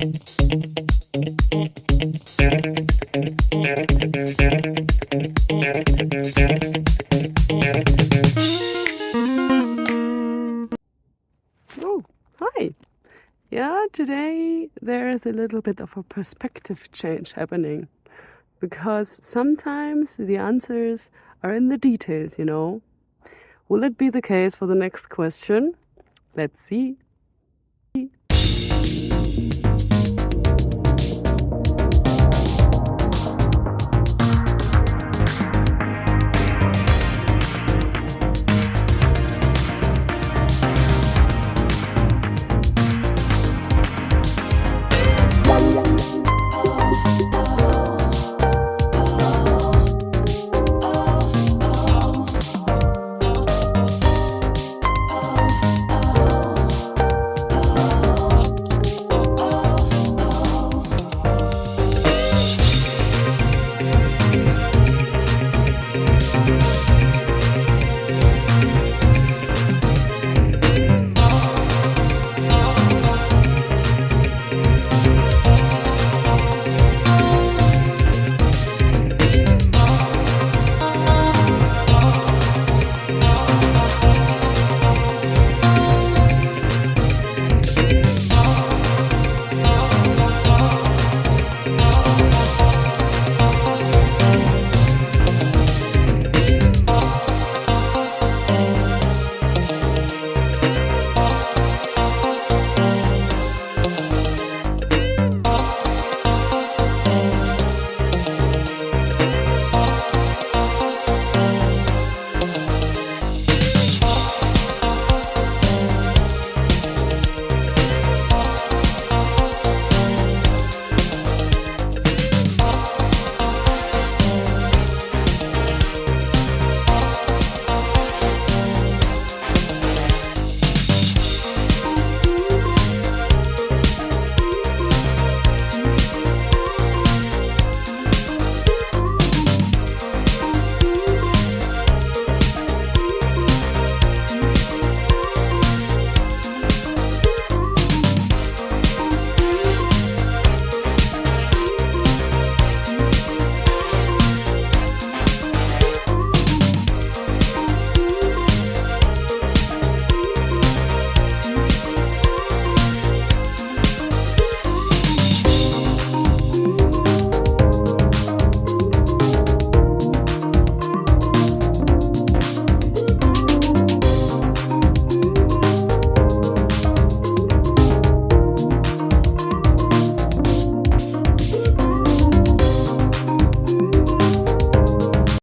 Oh, hi. Yeah, today there is a little bit of a perspective change happening because sometimes the answers are in the details, you know. Will it be the case for the next question? Let's see.